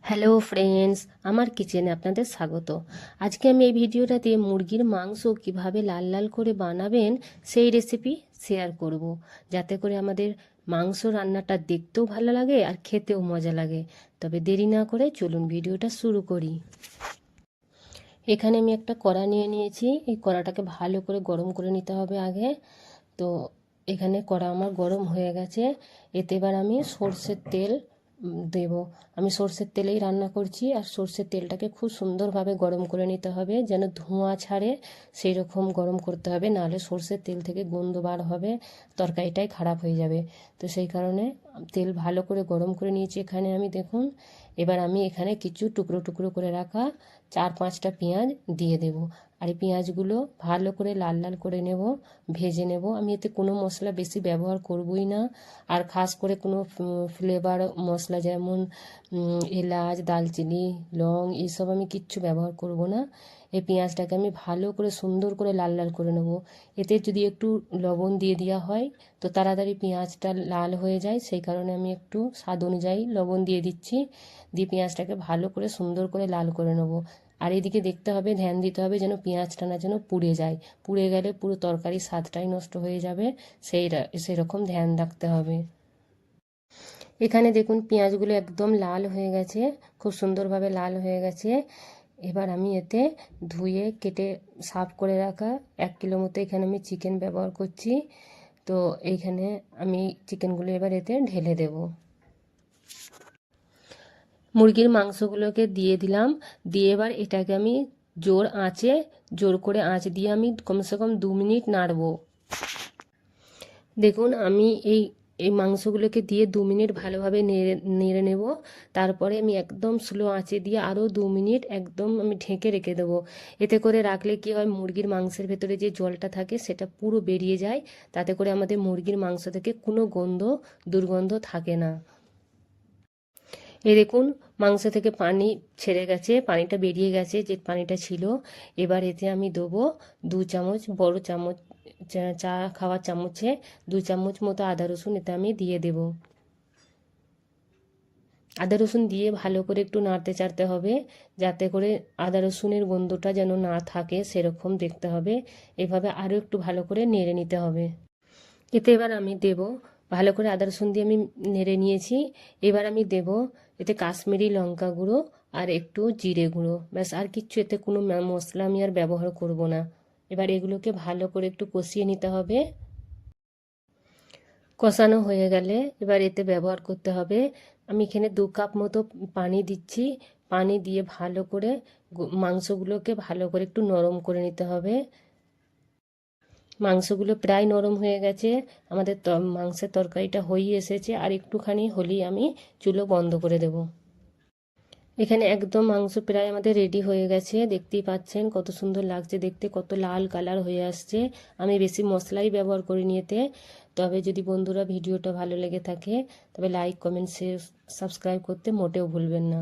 Hello friends, আমার কিচেনে আপনাদের স্বাগত। আজকে আমি এই ভিডিওটাতে মুরগির মাংস কিভাবে লাল লাল করে বানাবেন সেই রেসিপি শেয়ার করব, যাতে করে আমাদের মাংস রান্নাটা দেখতেও ভালো লাগে আর খেতেও মজা লাগে। তবে দেরি না করে চলুন ভিডিওটা শুরু করি। এখানে আমি একটা কড়া নিয়ে নিয়েছি। এই কড়াটাকে ভালো করে গরম করে নিতে হবে আগে। তো এখানে কড়া আমার গরম হয়ে গেছে। এতে এবার আমি সর্ষের তেল দেব। আমি সর্ষের তেলেই রান্না করছি, আর সর্ষের তেলটাকে খুব সুন্দরভাবে গরম করে নিতে হবে, যেন ধোঁয়া ছাড়ে সেই রকম গরম করতে হবে, নাহলে সর্ষের তেল থেকে গন্ধ বার হবে, তরকারিটাই খারাপ হয়ে যাবে। তো সেই কারণে তেল ভালো করে গরম করে নিয়েছি এখানে আমি, দেখুন। এবার আমি এখানে কিছু টুকরো টুকরো করে রাখা 4-5টা পেঁয়াজ দিয়ে দেব। আর এই পেঁয়াজগুলো ভালো করে লাল লাল করে নেব, ভেজে নেব। আমি এতে কোনো মশলা বেশি ব্যবহার করবই না, আর খাস করে কোনো ফ্লেভার মশলা যেমন এলাচ, দালচিনি, লং এইসব আমি কিচ্ছু ব্যবহার করব না। এই পেঁয়াজটাকে আমি ভালো করে সুন্দর করে লাল লাল করে নেব। এতে যদি একটু লবণ দিয়ে দেওয়া হয় তো তাড়াতাড়ি পেঁয়াজটা লাল হয়ে যায়, সেই কারণে আমি একটু স্বাদ অনুযায়ী লবণ দিয়ে দিচ্ছি। দিয়ে পেঁয়াজটাকে ভালো করে সুন্দর করে লাল করে নেব। আর এদিকে দেখতে হবে, ধ্যান দিতে হবে যেন পেঁয়াজটা না যেন পুড়ে যায়। পুড়ে গেলে পুরো তরকারির স্বাদটাই নষ্ট হয়ে যাবে, সেরকম ধ্যান রাখতে হবে। এখানে দেখুন পেঁয়াজগুলো একদম লাল হয়ে গেছে, খুব সুন্দরভাবে লাল হয়ে গেছে। এবার আমি এতে ধুয়ে কেটে সাফ করে রাখা 1 কিলো মতো এখানে আমি চিকেন ব্যবহার করছি। তো এইখানে আমি চিকেনগুলো এবার এতে ঢেলে দেব। মুরগির মাংসগুলোকে দিয়ে দিলাম। দিয়ে এবার এটাকে আমি জোর করে আঁচ দিয়ে আমি কমসে কম 2 মিনিট নাড়বো। দেখুন আমি এই এই মাংসগুলোকে দিয়ে 2 মিনিট ভালোভাবে নেড়ে নেব। তারপরে আমি একদম স্লো আঁচে দিয়ে আরও 2 মিনিট একদম আমি ঢেকে রেখে দেবো। এতে করে রাখলে কি হয়, মুরগির মাংসের ভেতরে যে জলটা থাকে সেটা পুরো বেরিয়ে যায়। তাতে করে আমাদের মুরগির মাংস থেকে কোনো দুর্গন্ধ থাকে না। এই দেখুন মাংস থেকে পানি ছেড়ে গেছে, পানিটা বেরিয়ে গেছে যে পানিটা ছিল। এবার এতে আমি দেবো 2 চামচ, বড় চামচ চা খাওয়ার চামচে 2 চামচ মতো আদা রসুন এতে আমি দিয়ে দেব। আদা রসুন দিয়ে ভালো করে একটু নাড়তে চাড়তে হবে, যাতে করে আদা রসুনের গন্ধটা যেন না থাকে সেরকম দেখতে হবে। এভাবে আরও একটু ভালো করে নেড়ে নিতে হবে। এতে এবার আমি দেব, ভালো করে আদা রসুন দিয়ে আমি নেড়ে নিয়েছি। এবার আমি দেব এতে কাশ্মীরি লঙ্কা গুঁড়ো আর একটু জিরে গুঁড়ো, ব্যাস। আর কিচ্ছু এতে কোনো মশলা আমি আর ব্যবহার করব না। এবার এগুলোকে ভালো করে একটু কষিয়ে নিতে হবে। কষানো হয়ে গেলে এবার এতে ব্যবহার করতে হবে, আমি এখানে 2 কাপ মতো পানি দিচ্ছি। পানি দিয়ে ভালো করে মাংসগুলোকে ভালো করে একটু নরম করে নিতে হবে। মাংসগুলো প্রায় নরম হয়ে গেছে, আমাদের মাংসের তরকারিটা হয়ে এসেছে। আর একটুখানি হলেই আমি চুলো বন্ধ করে দেব। এখানে একদম মাংস প্রায় আমাদের রেডি হয়ে গেছে, দেখতেই পাচ্ছেন কত সুন্দর লাগছে দেখতে, কত লাল কালার হয়ে আসছে। আমি বেশি মশলাই ব্যবহার করিনি এতে। তবে যদি বন্ধুরা ভিডিওটা ভালো লেগে থাকে তবে লাইক, কমেন্ট, শেয়ার, সাবস্ক্রাইব করতে মোটেও ভুলবেন না।